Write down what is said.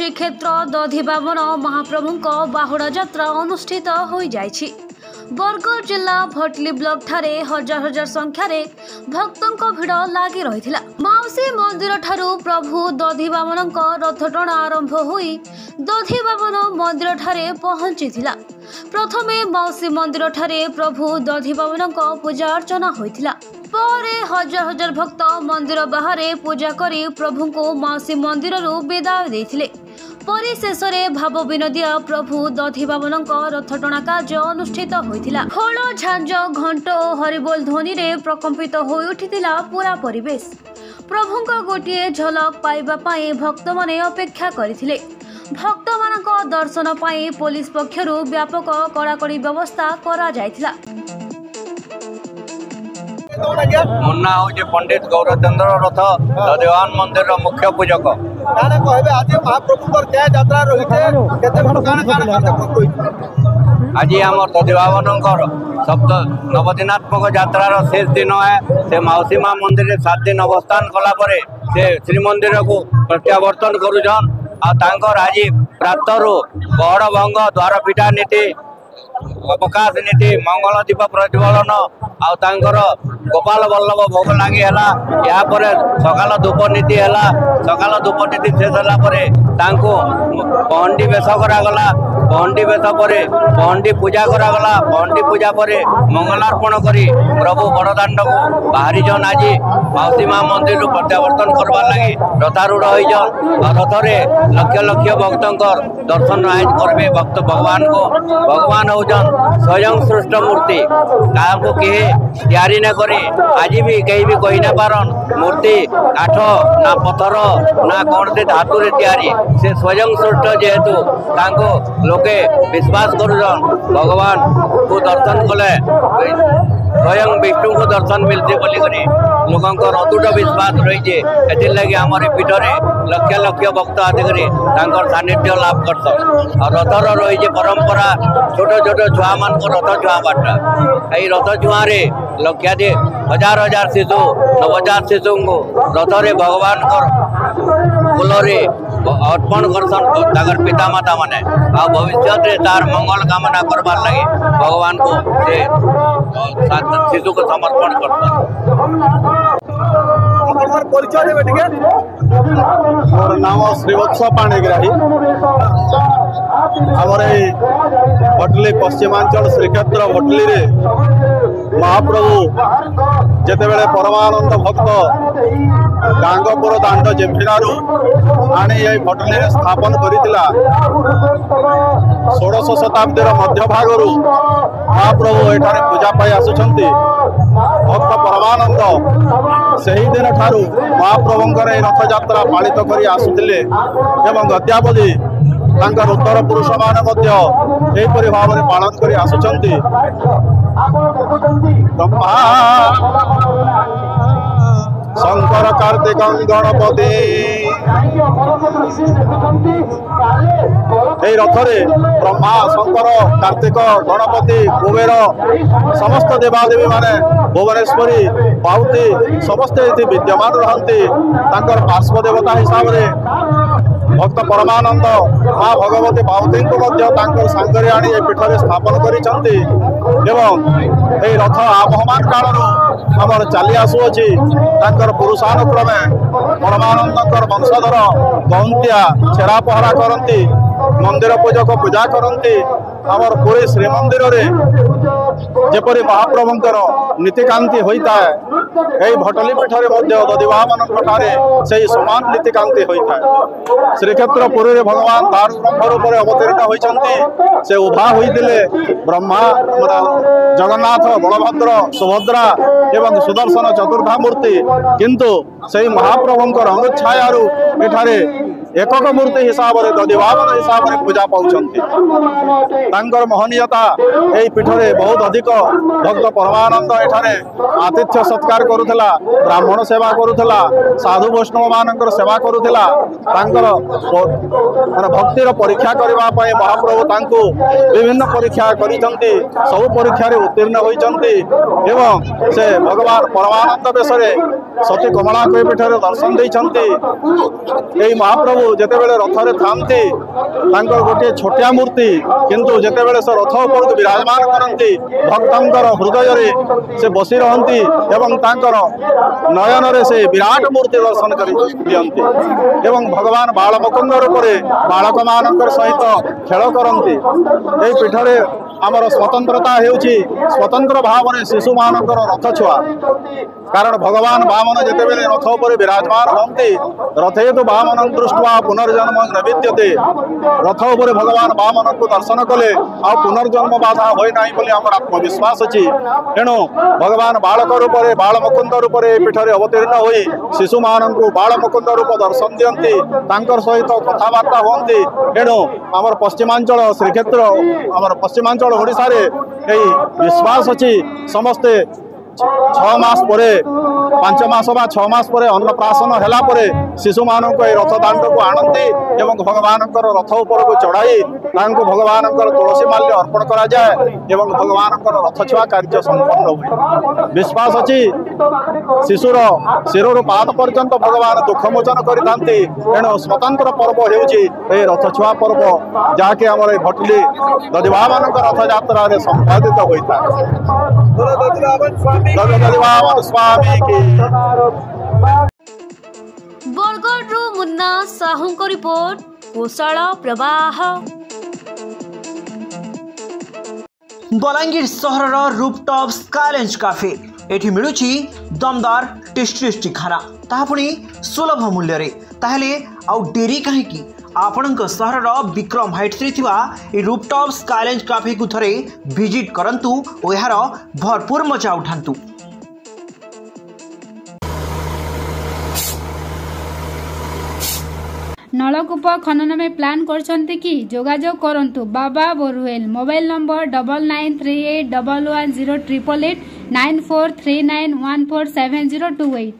श्रीक्षेत्र दधिबामन महाप्रभु बाहुड़ा यात्रा अनुष्ठित हो जाइछि। बरगढ़ जिला भटली ब्लॉक ठारे हजार हजार संख्यार भक्तों भिड़ लगी रही। माउसी मंदिर ठारू प्रभु दधिबामन रथटଣା आरंभ होई दधिबामन मंदिर ठारे पहुंची। प्रथमे माउसी मंदिर ठारे प्रभु दधिबामन पूजा अर्चना होइथिला। परे हजार हजार भक्त मंदिर बाहर पूजा करी प्रभु को माउसी मंदिर विदाय देथिले। परिशेष भाव विनोदिया प्रभु दधिबामन रथटଣା कार्य अनुष्ठित होइथिला। खोल झांझ घंट और हरिबोल ध्वनि रे प्रकंपित हो उठिथिला पूरा परिवेश। प्रभु गोटे झलक पाइबा पई भक्त माने अपेक्षा करथिले। भक्त मानक दर्शन पई पुलिस पक्षरु व्यापक कड़ाकड़ी व्यवस्था करा जायथिला। मुन्ना हूँ पंडित गौरचंद्र रथ दधिबामन मंदिर मुख्य पूजक। आज आम दधिबामन सप्त नवदिनात्मक यात्रार शेष दिन है। से माउसी माँ मंदिर 7 दिन अवस्थान कलापर से श्रीमंदिर को प्रत्यावर्तन करुछन। आज प्रातरु बहड़ भंग द्वार पिठा नीति अवकाश नीति मंगल दीप प्रज्वलन आर गोपाल बल्लभ भोग लगी है। यापर सकाल धूप नीति है। सकाल धूप नीति शेष होगा पहंडी बेश करागला। पहंडी बेश पर पहंडी पूजा करागला। पहंडी पूजा पर मंगलार्पण करी प्रभु बड़दाण्ड को बाहरी जन आज माउसी माँ मंदिर प्रत्यावर्तन करवार लगी रथारूढ़ होइजन। रथरे लक्ष लक्ष भक्तंकर दर्शन आज करबे। भक्त भगवान को भगवान होजन स्वयं सृष्ट मूर्ति क्या किए तैयारी न करे। आज भी कहीं भी कही ना पारन मूर्ति काठ ना पत्थर ना कौन से धातु तैयारी से स्वयं सृष्ट जेहेतु लोके विश्वास करुन। भगवान को दर्शन कले स्वयं विष्णु को दर्शन मिलते बोलिकी लोक अतुट विश्वास रही है। लगे आम पीठरे लक्ष लक्ष भक्त आदिक सानिध्य लाभ करसन। और रथर रही परंपरा छोट छोट छुआ मान रथ छुआ बाटा यही रथ छुआ लक्षाधिक हजार हजार शिशु नवजात शिशु को रथरे भगवान फूल अर्पण करसन पिता माता माने आ भविष्य तार मंगल कामना करवार लगे भगवान को से शिशु को समर्पण करसन। मोर नाम श्रीवत्स पाणिग्राही। आमर भटली पश्चिमांचल श्रीक्षेत्र भटली रे महाप्रभु जेतेबेले परमानंद भक्त गांगपुर दांड जेम्फिनारू आनी ये भटली रे स्थापन करितिला। 16 शताब्दी मध्य भागरू महाप्रभु एठारे पूजा पाई आसुछंती। भक्त परमानंद सही दिन ठारू महाप्रभुंकर रथ यात्रा पालित करी आसुथिले एवं अद्यावधि तांकर उत्तर पुरुष माने मध्य एपरि भाव में पालन करी आसुछंती। ब्रह्मा शंकर कार्तिक गणपति এই রথরে ব্রহ্মা শঙ্কর কার্তিক গণপতি কুবের সমস্ত দেবাদেবী মানে ভুবনেশ্বরী বাহুতি সমস্তে এটি বিদ্যমান রহନ୍ତି। তাঙ্কর পার্শ্ব দেবতা হিসাবে ভক্ত পরমানন্দ মা ভগবতী বাহুতিଙ୍କୁ ମଧ୍ୟ ତାଙ୍କର ସାଙ୍ଗରେ ଆଣି ଏ ପୀଠରେ ସ୍ଥାପନ କରିଛନ୍ତି। ଏବଂ এই ରଥ ଆବହମାନ କାଳରୁ ଆମର ଚାଲି ଆସୁଅଛି। ତାଙ୍କର ପୁରୁଷାନୁକ୍ରମେ ପରମାନନ୍ଦଙ୍କର ବଂଶଧର ଗହନ୍ତିଆ ଛେରା ପହରା କରନ୍ତି। मंदिर पूजक पूजा करती। आमर पुरी श्रीमंदिर रे जेपरी महाप्रभुंकर नीतिकांति होता है यही भटली पीठरे दधिबामन ठारे से समान नीतिकांति होता है। श्रीक्षेत्र पुरी रे भगवान तार ब्रह्म रूप अवतीर्ण होती। से उभा होते ब्रह्मा जगन्नाथ बलभद्र सुभद्रा एवं सुदर्शन चतुर्धा मूर्ति किंतु से महाप्रभुंकर अनुच्छायारू एठारे एकक मूर्ति हिसाब से दधिबामन हिसाब से पूजा पाँच महनीयता यही पीठरे बहुत अधिक भक्त परमानंद एठारे आतिथ्य सत्कार करुला ब्राह्मण सेवा करुला साधु वैष्णव मान सेवा करुला भक्तिर परीक्षा करने महाप्रभु तांको विभिन्न परीक्षा करिसंती सब परीक्षा उत्तीर्ण होइसंती एवं से भगवान परमानंद बेश सती कमला पीठरे दर्शन देइसंती। एही महाप्रभु महाप्रभु जेतेबेले रथरे थांती तांकर गोटे छोटिया मूर्ति किंतु जेतेबेले से रथ ऊपर को विराजमान करंती भक्तंकर हृदय रे से बसी रहंती एवं तांकर नयन रे से विराट मूर्ति दर्शन करि दियंती एवं भगवान बाल मुकुंद रूपरे बालक मानकर सहित खेल करंती एई पीठरे आमर स्वतंत्रता हेउची स्वतंत्र भाव में शिशु मानकर रथ छुआ कारण भगवान वामन जेतेबेले रथ उपर विराजमान हंती रथे तो वामन दृष्ट्वा पुनर्जन्म न विद्यते रथ उपर भगवान वामन को दर्शन कले आ पुनर्जन्म बाधा होय नाही बोली हमर आत्मविश्वास अछि एणु भगवान बालक रूपरे बाल मुकुंद रूपरे पीठरे अवतीर्ण होई शिशु माननको बाल मुकुंद रूप दर्शन दियंती तांकर सहित कथाबार्ता होंती एणु हमर पश्चिमांचल श्रीक्षेत्र हमर पश्चिमांचल ओडिसा रे एई विश्वास अछि समस्ते 6 मास पर 5 मास बा 6 मास पर अन्नप्राशन हेला पर शिशु मानक रथ दांड को आणती एवं भगवान रथ ऊपर को चढ़ाई भगवान तुलसी माल्य अर्पण करा जाए एवं भगवान रथ छुआ कार्य संपन्न हुए विश्वास अच्छी शिशुर शिरो पाद पर्यंत भगवान दुख मोचन करते एणु स्वतंत्र पर्व होउची रथ छुआ पर्व जहाँकि आम भटली दधिवा मान रथ यात्रा संपादित होता स्वामी की बरगढ़ मुन्ना साहू को रिपोर्ट कोशाल प्रवाह। बलांगीर सहर रूपटॉप स्काईलैंड कैफे एठी मिलुची दमदार टेस्टी खाना ताहा पुणी सुलभ मूल्य रे ताहले आउ डेरी कहीं आपणक सहर विक्रम हाइट्स रे थिबा ए रूपटॉप स्काईलैंड कैफे को थरे विजिट करंतु ओ यार भरपूर मजा उठांतु। नलकूप खनन में प्लान करछन्ते कि जोगाजोग करंतु बाबा बोरवेल मोबाइल नंबर 9938110888 9439147028।